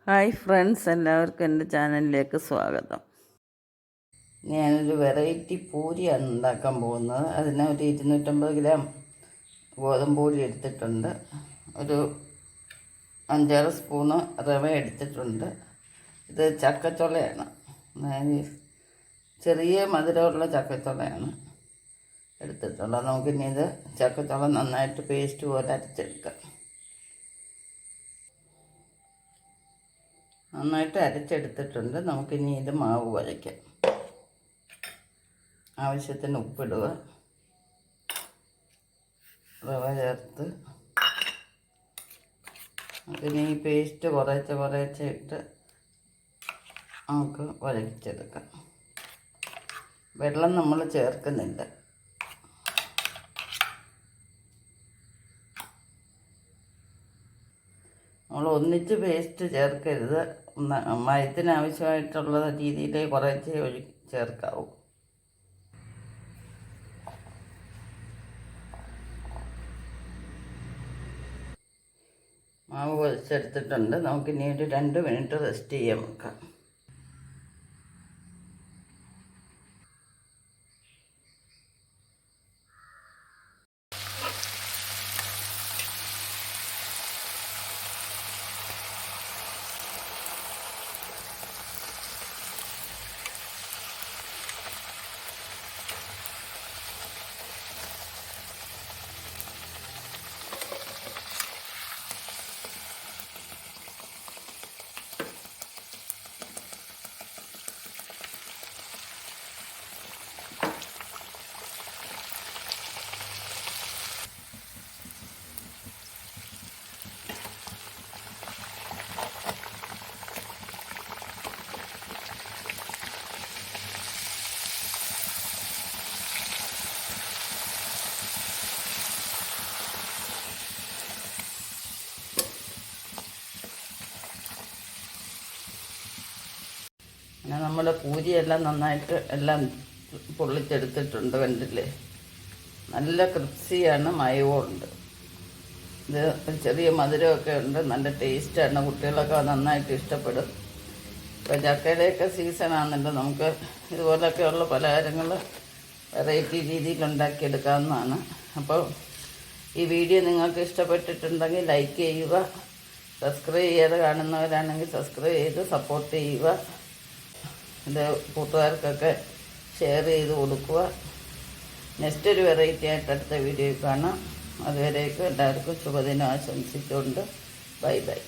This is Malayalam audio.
ഹായ് ഫ്രണ്ട്സ്, എല്ലാവർക്കും എൻ്റെ ചാനലിലേക്ക് സ്വാഗതം. ഞാനൊരു വെറൈറ്റി പൂരിയാണ് ഉണ്ടാക്കാൻ പോകുന്നത്. അതിന് ഒരു 250 ഗ്രാം ഗോതമ്പ് പൊടി എടുത്തിട്ടുണ്ട്. ഒരു 5-6 സ്പൂണ് റവ എടുത്തിട്ടുണ്ട്. ഇത് ചക്കച്ചുളയാണ്, ചെറിയ മധുരമുള്ള ചക്കച്ചുളയാണ് എടുത്തിട്ടുള്ളത്. നമുക്കിനി ഇത് ചക്കച്ചുള നന്നായിട്ട് പേസ്റ്റ് പോലെ അരച്ചെടുക്കാം. നന്നായിട്ട് അരച്ചെടുത്തിട്ടുണ്ട്. നമുക്കിനി ഇത് മാവ് കുഴയ്ക്കാം. ആവശ്യത്തിന് ഉപ്പിടുക, റവ ചേർത്ത് നമുക്കിനി ഈ പേസ്റ്റ് കുറേശ്ശെ ഇട്ട് നമുക്ക് കുഴച്ചെടുക്കാം. വെള്ളം നമ്മൾ ചേർക്കുന്നില്ല. നമ്മൾ ഒന്നിച്ച് പേസ്റ്റ് ചേർക്കരുത്. മയത്തിന് ആവശ്യമായിട്ടുള്ള രീതിയിൽ കുറച്ച് ചേർക്കാവൂ. മാവ് കുഴച്ചെടുത്തിട്ടുണ്ട്. നമുക്കിനി ഒരു 2 മിനിറ്റ് റെസ്റ്റ് ചെയ്യാൻ വെക്കാം. പിന്നെ നമ്മുടെ പൂരിയെല്ലാം നന്നായിട്ട് എല്ലാം പൊള്ളിച്ചെടുത്തിട്ടുണ്ട്. കണ്ടില്ലേ, നല്ല ക്രിപ്സിയാണ്, മയവുമുണ്ട്. ഇത് ചെറിയ മധുരമൊക്കെ ഉണ്ട്, നല്ല ടേസ്റ്റാണ്. കുട്ടികളൊക്കെ നന്നായിട്ട് ഇഷ്ടപ്പെടും. ഇപ്പോൾ ചക്കയുടെയൊക്കെ സീസണാണല്ലോ. നമുക്ക് ഇതുപോലൊക്കെയുള്ള പലഹാരങ്ങൾ വെറൈറ്റി രീതിയിൽ ഉണ്ടാക്കിയെടുക്കാവുന്നതാണ്. അപ്പോൾ ഈ വീഡിയോ നിങ്ങൾക്ക് ഇഷ്ടപ്പെട്ടിട്ടുണ്ടെങ്കിൽ ലൈക്ക് ചെയ്യുക. സബ്സ്ക്രൈബ് ചെയ്യാതെ കാണുന്നവരാണെങ്കിൽ സബ്സ്ക്രൈബ് ചെയ്ത് സപ്പോർട്ട് ചെയ്യുക. ഇത് കൂട്ടുകാർക്കൊക്കെ ഷെയർ ചെയ്ത് കൊടുക്കുക. നെക്സ്റ്റ് ഒരു വെറൈറ്റി ആയിട്ട് അടുത്ത വീഡിയോയിൽ കാണാം. അതുവരേക്കും എല്ലാവർക്കും ശുഭദിനം ആശംസിച്ചുകൊണ്ട് ബൈ ബൈ.